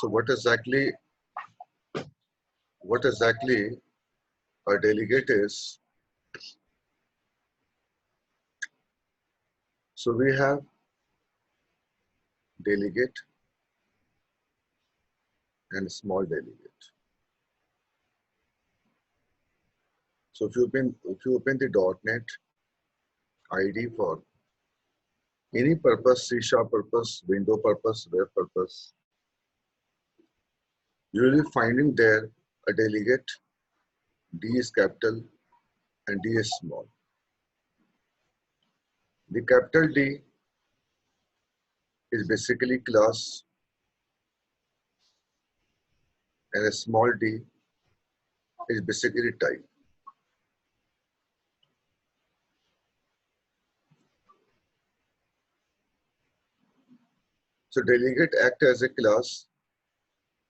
So what exactly a delegate is? So we have delegate and small delegate. So if you open the .NET IDE for any purpose, C# purpose, window purpose, web purpose, you will be finding there a delegate. D is capital and D is small. The capital D is basically class and a small d is basically type. So delegate act as a class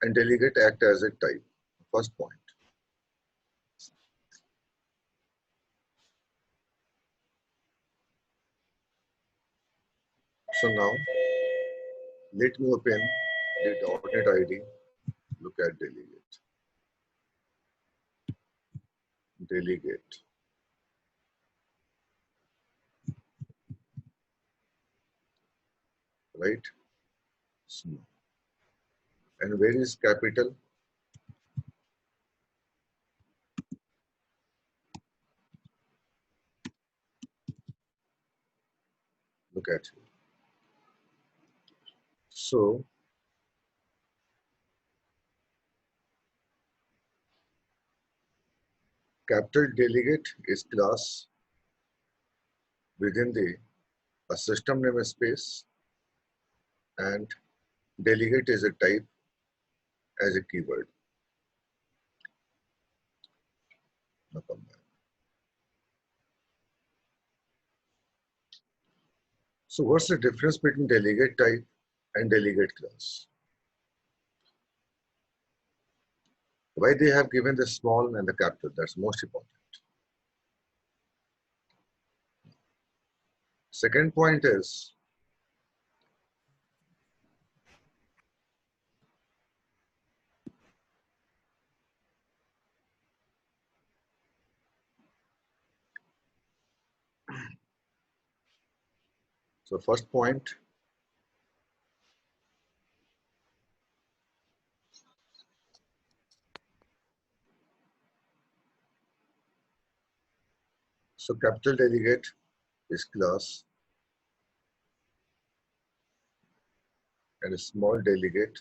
and delegate act as a type. First point. So now let me open the .NET IDE. Look at delegate. Delegate. Right? Small. And where is capital? Look at it. So capital delegate is class within the a system namespace and delegate is a type as a keyword. Now come back. So what's the difference between delegate type and delegate class? Why they have given the small and the capital? That's most important. Second point is so first point, so capital delegate is class and a small delegate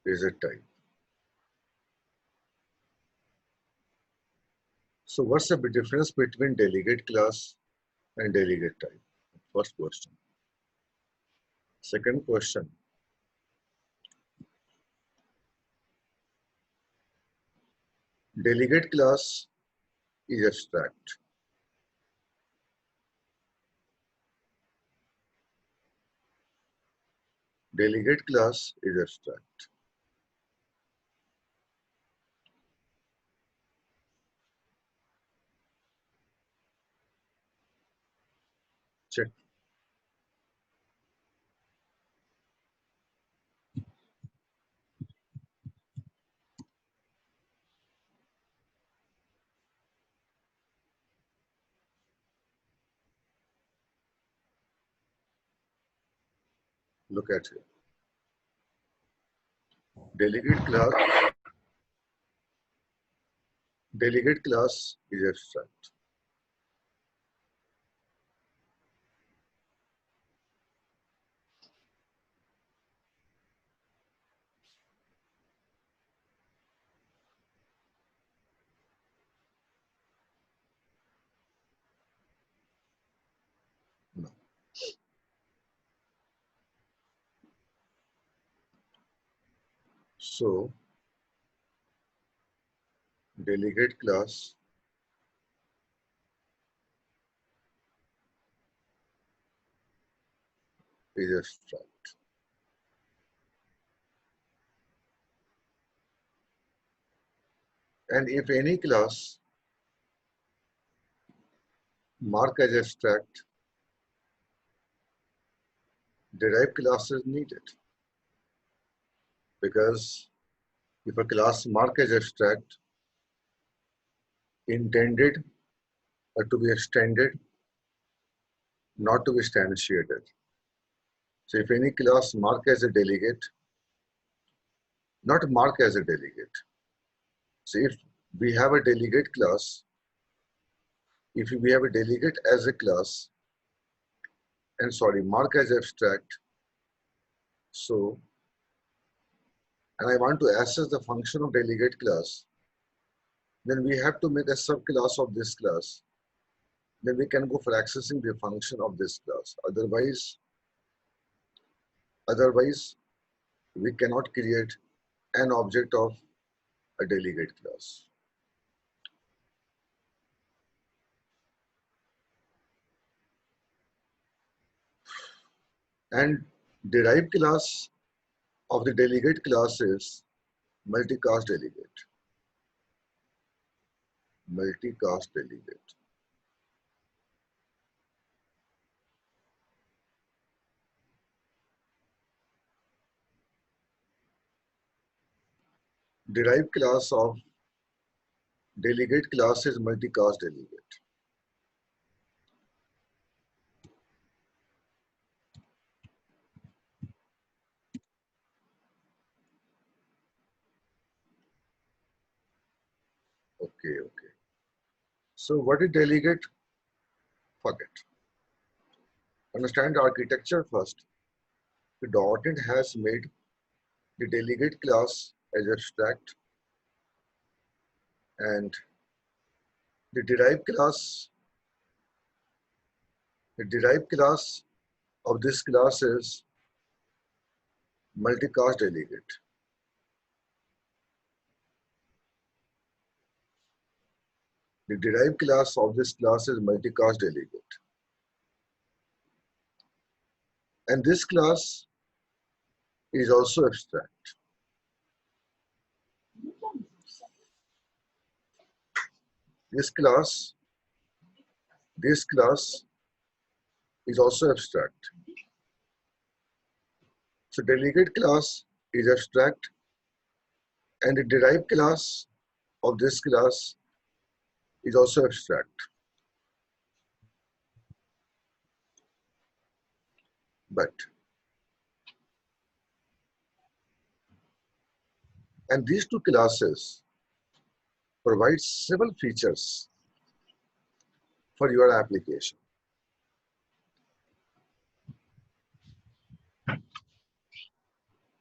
is a type. So what's the difference between delegate class and delegate type? First question. Second question. Delegate class is abstract. Delegate class is abstract. Check. Look at it. Delegate class is abstract. No. So delegate class is abstract. And if any class mark as abstract, derived class is needed because if a class mark as abstract, intended to be extended, not to be instantiated. So if any class mark as a delegate, not mark as a delegate. So if we have a delegate class, if we have a delegate as a class, and sorry, mark as abstract, so, and I want to access the function of delegate class, then we have to make a subclass of this class. Then we can go for accessing the function of this class. Otherwise, we cannot create an object of a delegate class. And derived class of the delegate class is multicast delegate. Multicast delegate. Derived class of delegate class is multicast delegate. Okay. So what is delegate? Forget. Understand the architecture first. The .NET has made the delegate class as abstract, and the derived class of this class is multicast delegate. The derived class of this class is multicast delegate. And this class is also abstract. This class is also abstract. So delegate class is abstract, and the derived class of this class is also abstract. And these two classes provide several features for your application.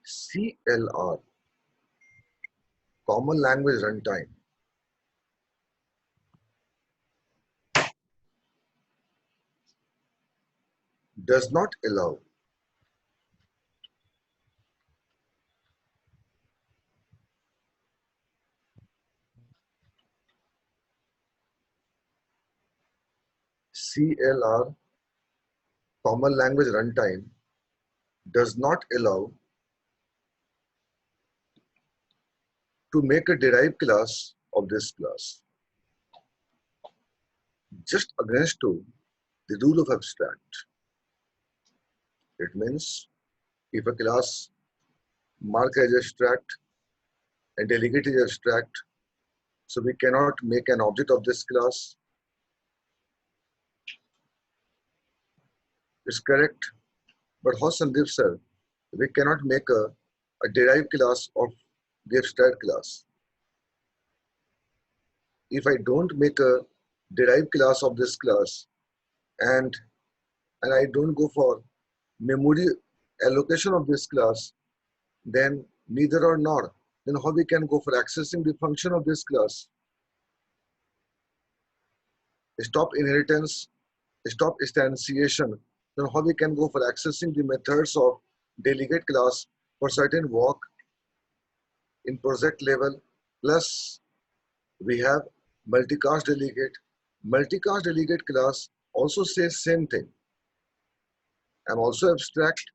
CLR, Common Language Runtime, does not allow CLR, Common Language Runtime, does not allow to make a derived class of this class, just against to the rule of abstract. It means if a class mark as abstract and delegate is abstract, so we cannot make an object of this class. It's correct. But how, Sandeep sir, we cannot make a derived class of the abstract class. If I don't make a derived class of this class and I don't go for memory allocation of this class, then neither or nor, then how we can go for accessing the function of this class? Stop inheritance, stop instantiation, then how we can go for accessing the methods of delegate class for certain work in project level, plus we have multicast delegate. Multicast delegate class also says same thing. I'm also abstract,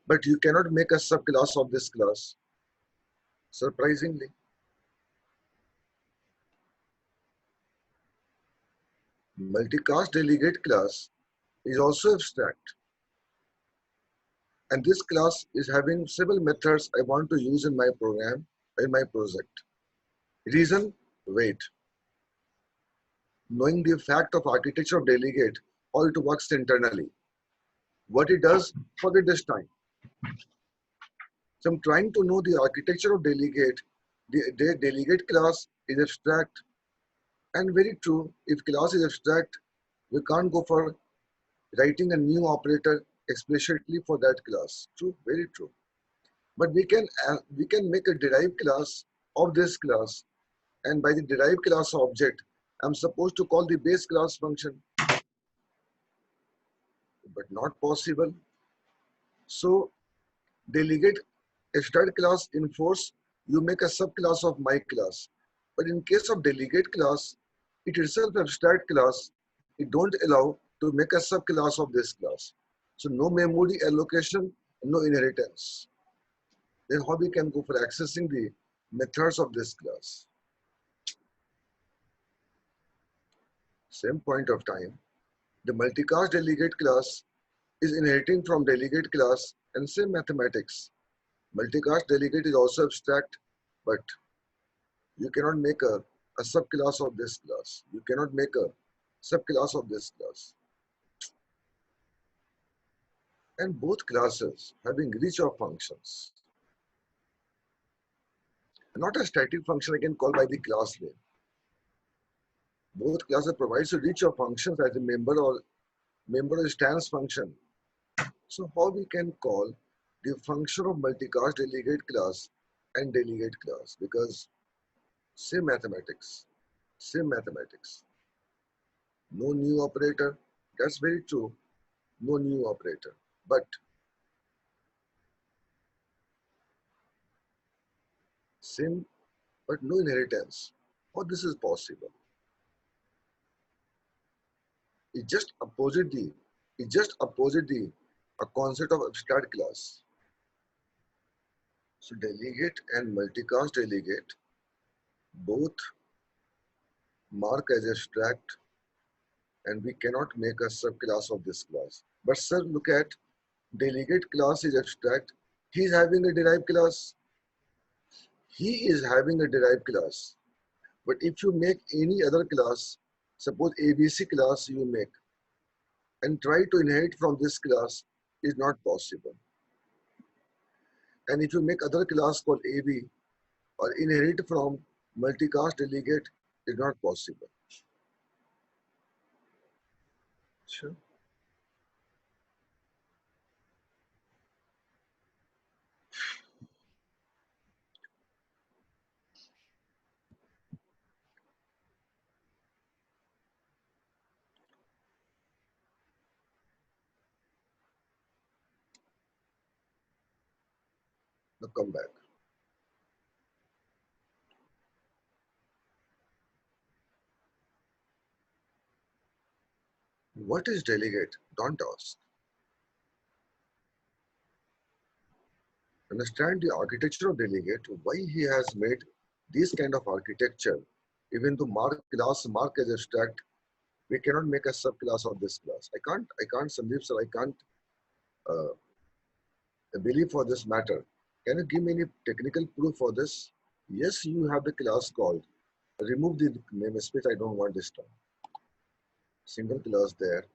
but you cannot make a subclass of this class. Surprisingly. Multicast delegate class is also abstract. And this class is having several methods I want to use in my program, in my project. Reason, wait. Knowing the fact of architecture of delegate, how it works internally. What it does, forget this time. So I'm trying to know the architecture of delegate. The delegate class is abstract and very true. If class is abstract, we can't go for writing a new operator explicitly for that class. True, very true. But we can make a derived class of this class, and by the derived class object, I'm supposed to call the base class function, but not possible. So delegate abstract class enforce you make a subclass of my class. But in case of delegate class, it itself abstract class. It don't allow to make a subclass of this class. So no memory allocation, no inheritance. Then how we can go for accessing the methods of this class? Same point of time, the multicast delegate class is inheriting from delegate class and same mathematics. Multicast delegate is also abstract, but you cannot make a subclass of this class. You cannot make a subclass of this class. And both classes having reach of functions. Not a static function I can call by the class name. Both classes provides a reach of functions as a member or instance function. So how we can call the function of multicast delegate class and delegate class, because same mathematics, same mathematics. No new operator, that's very true, no new operator. But same, but no inheritance. How this is possible? It just opposite the a concept of abstract class. So delegate and multicast delegate both mark as abstract, and we cannot make a subclass of this class. But sir, look at delegate class is abstract. He is having a derived class. He is having a derived class. But if you make any other class, suppose ABC class you make, and try to inherit from this class, is not possible. And if you make other class called AB or inherit from multicast delegate, is not possible. Sure. Now come back. What is delegate? Don't ask. Understand the architecture of delegate, why he has made this kind of architecture. Even though mark as abstract, we cannot make a subclass of this class. I can't, Sandeep sir, I can't believe for this matter. Can you give me any technical proof for this? Yes, you have the class called. Remove the namespace, I don't want this time. Single class there.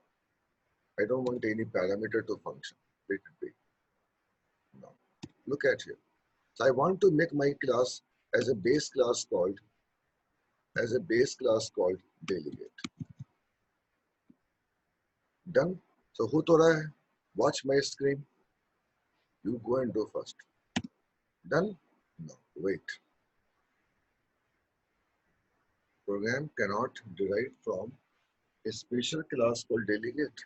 I don't want any parameter to function. Let it be. Now, look at here. So I want to make my class as a base class called delegate. Done. So who to raha hai? Watch my screen. You go and do first. Done? No, wait. Program cannot derive from a special class called delegate.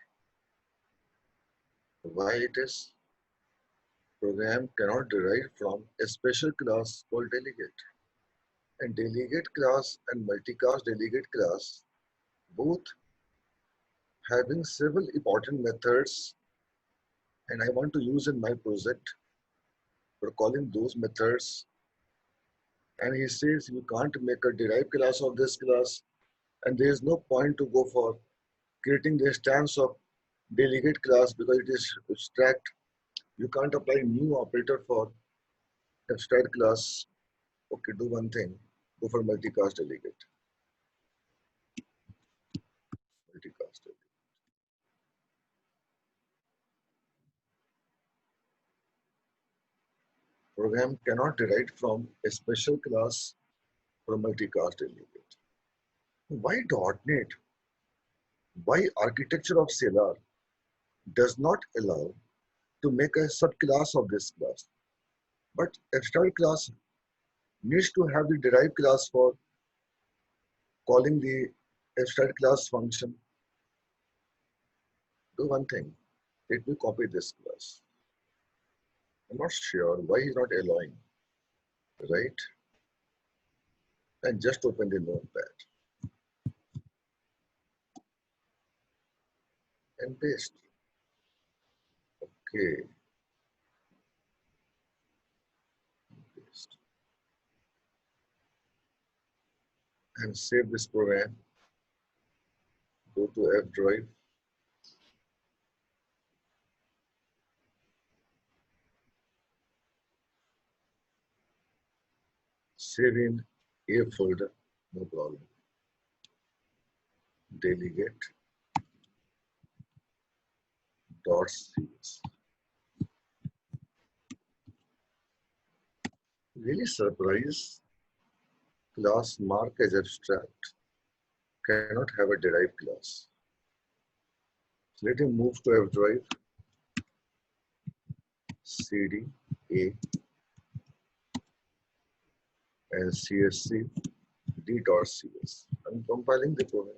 Why it is? Program cannot derive from a special class called delegate. And delegate class and multicast delegate class both having several important methods, and I want to use in my project for calling those methods. And he says you can't make a derived class of this class, and there is no point to go for creating the instance of delegate class because it is abstract. You can't apply new operator for abstract class. Okay, do one thing. Go for multicast delegate. Multicast delegate. Program cannot derive from a special class for multicast delegate. Why .NET? Why architecture of Scalar does not allow to make a subclass of this class? But abstract class needs to have the derived class for calling the abstract class function. Do one thing. Let me copy this class. I'm not sure why he's not allowing, right? And just open the notepad and paste. Okay, paste. And save this program. Go to F drive. Save in A folder, no problem. Delegate .cs. Really surprised, class mark as abstract cannot have a derived class. So let him move to F drive, cd, A, and csc d.cs. I'm compiling the program.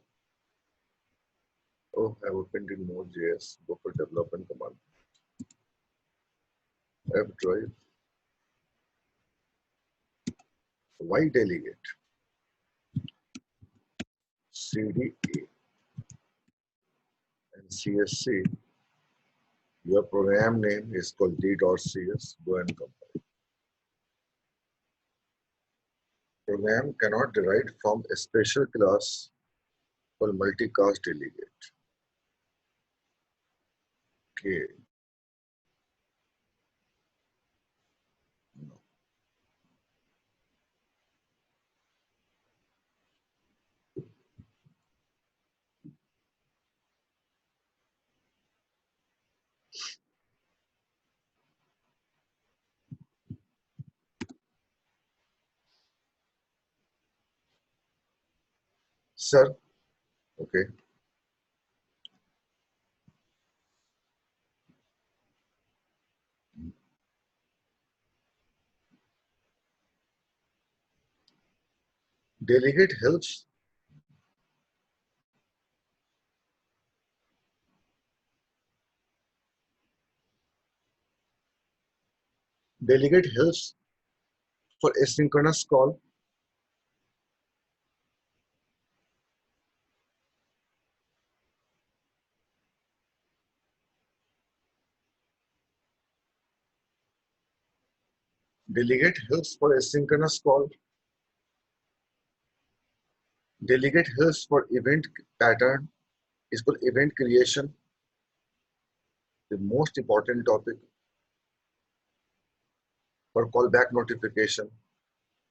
Oh, I've opened in Node.js. Go for development command. F drive. Y delegate. cd, A, and csc. Your program name is called d.cs. Go and compile. Program cannot derive from a special class called multicast delegate. Okay. No. Sir, okay. Delegate helps. Delegate helps for asynchronous call. Delegate helps for asynchronous call. Delegate helps for event pattern. Is called event creation. The most important topic for callback notification.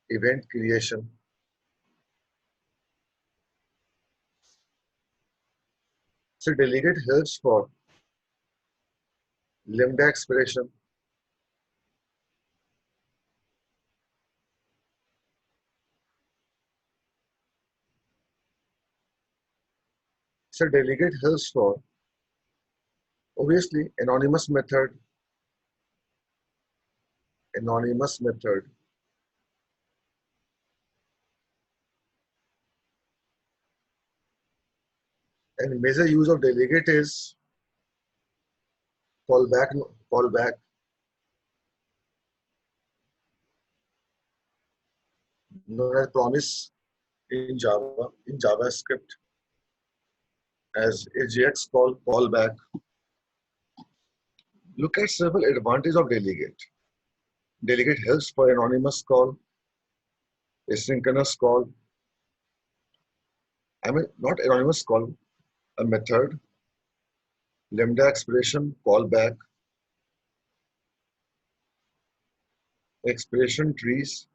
Event creation. So delegate helps for lambda expression. So delegate helps for obviously anonymous method. Anonymous method. And major use of delegate is callback, known as promise in Java, in JavaScript, as AJAX callback. Look at several advantages of delegate. Delegate helps for anonymous call, asynchronous call. I mean, not anonymous call, a method. lambda expression, callback, expression trees,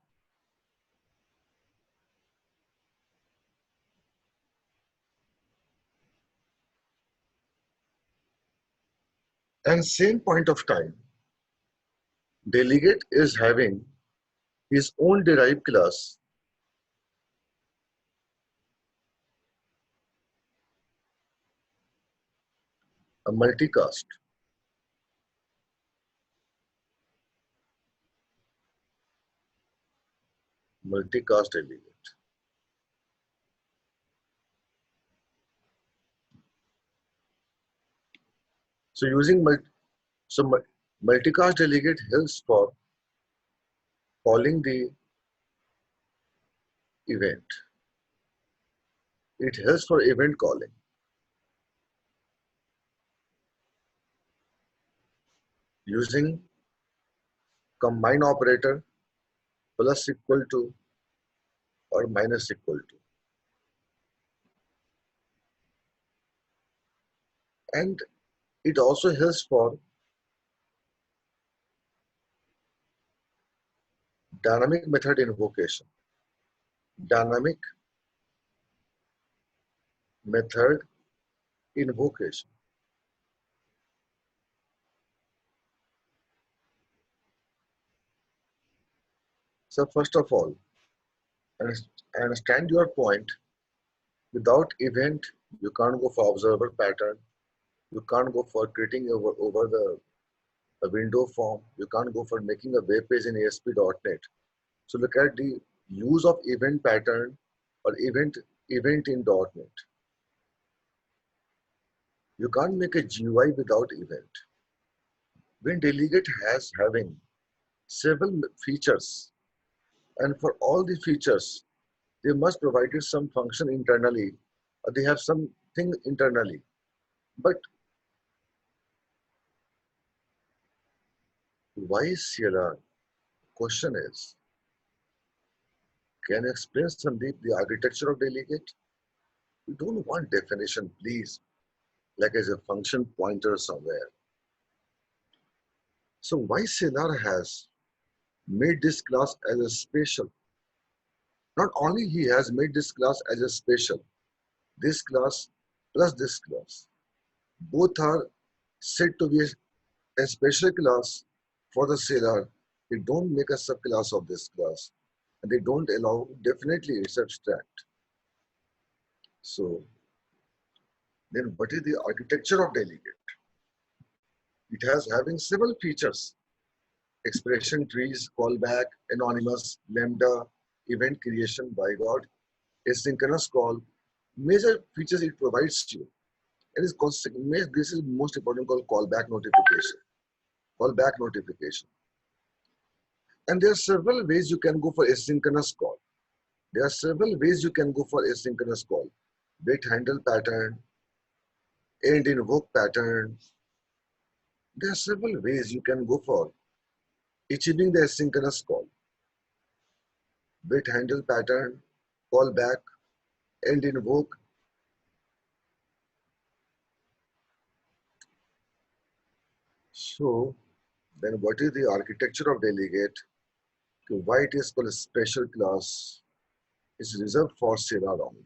and same point of time, delegate is having his own derived class, a multicast. Multicast delegate. So using multicast delegate helps for calling the event. It helps for event calling. Using combine operator plus equal to or minus equal to. And it also helps for dynamic method invocation. Dynamic method invocation. So first of all, I understand your point. Without event, you can't go for observer pattern. You can't go for creating over a window form. You can't go for making a web page in ASP.NET. So look at the use of event pattern or event in .NET. You can't make a GUI without event. When delegate has having several features, and for all the features, they must provide some function internally, or they have something internally. But why CLR? Question is, can you explain, Sandeep, the architecture of delegate? We don't want definition, please, like as a function pointer somewhere. So why CLR has made this class as a special? Not only he has made this class as a special, this class plus this class, both are said to be a special class for the CLR. They don't make a subclass of this class, and they don't allow, definitely it's abstract. So then what is the architecture of delegate? It has having several features: expression trees, callback, anonymous, lambda, event creation, by God, asynchronous call. Major features it provides to you. It is called, this is most important, called callback notification. Callback notification. And there are several ways you can go for asynchronous call. There are several ways you can go for asynchronous call. Wait handle pattern, end invoke pattern. There are several ways you can go for achieving the asynchronous call. Wait handle pattern, callback, end invoke. So then what is the architecture of delegate? Why it is called a special class? Is reserved for CLR only.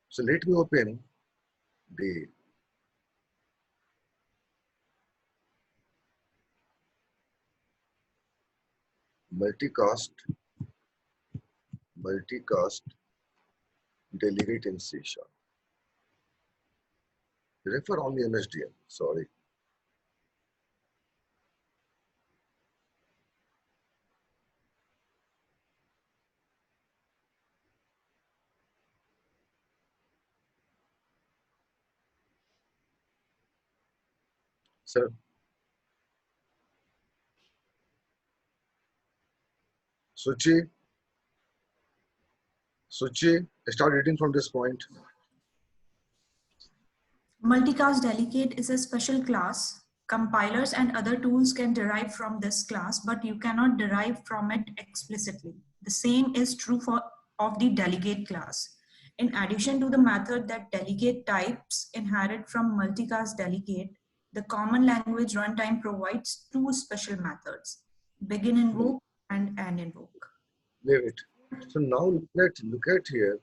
So let me open the multicast delegate in C#. Refer only MSDN, sorry. Sir. Suchi, start reading from this point. Multicast delegate is a special class. Compilers and other tools can derive from this class, but you cannot derive from it explicitly. The same is true for of the delegate class. In addition to the method that delegate types inherit from multicast delegate, the common language runtime provides two special methods, begin invoke and end invoke. Leave it. So now look at here.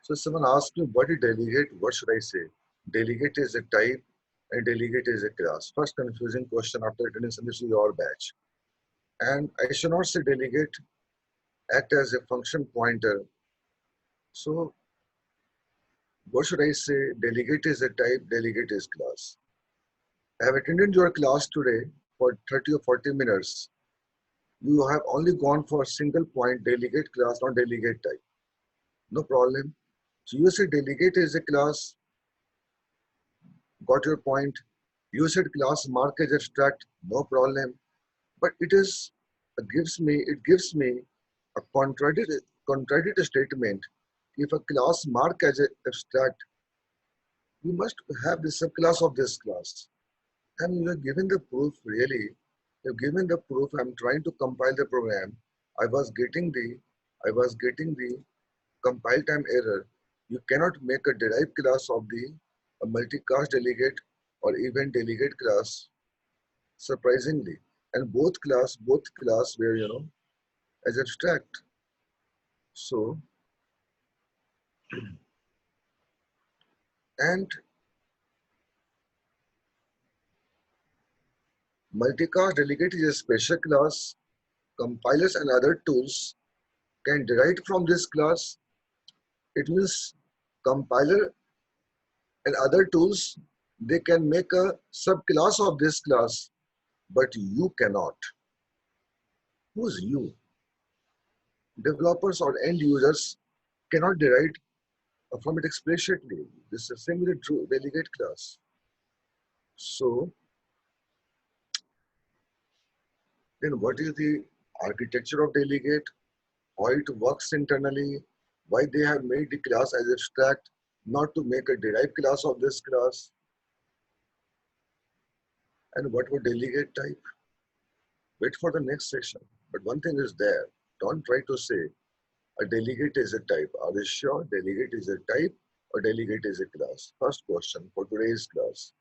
So someone asked me what is delegate, what should I say? Delegate is a type and delegate is a class. First confusing question after attendance, and this is your batch. And I should not say delegate act as a function pointer. So what should I say? Delegate is a type, delegate is class. I have attended your class today for 30 or 40 minutes. You have only gone for single point delegate class, not delegate type. No problem. So you said delegate is a class, got your point. You said class mark as abstract, no problem. But it gives me a contradictory statement. If a class mark as abstract, you must have the subclass of this class. And you have given the proof really. You've given the proof. I'm trying to compile the program. I was getting the compile time error. You cannot make a derived class of the a multicast delegate or event delegate class, surprisingly. And both class were, as abstract. So, and multicast delegate is a special class. Compilers and other tools can derive from this class. It means compiler and other tools, they can make a subclass of this class, but you cannot. Who's you? Developers or end users cannot derive from it explicitly. This is the same with the true delegate class. So then what is the architecture of delegate? How it works internally? Why they have made the class as abstract, not to make a derived class of this class? And what would delegate type? Wait for the next session. But one thing is there. Don't try to say a delegate is a type. Are you sure delegate is a type or delegate is a class? First question for today's class.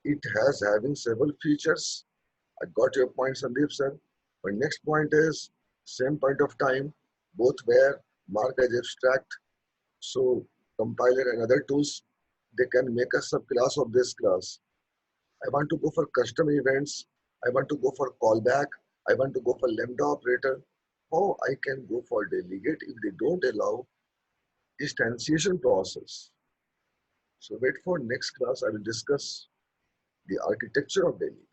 It has having several features. I got your point, Sandeep sir. But next point is same point of time, both were marked as abstract. So compiler and other tools, they can make a subclass of this class. I want to go for custom events. I want to go for callback. I want to go for lambda operator. How I can go for delegate if they don't allow instantiation process. So wait for next class. I will discuss the architecture of delegate.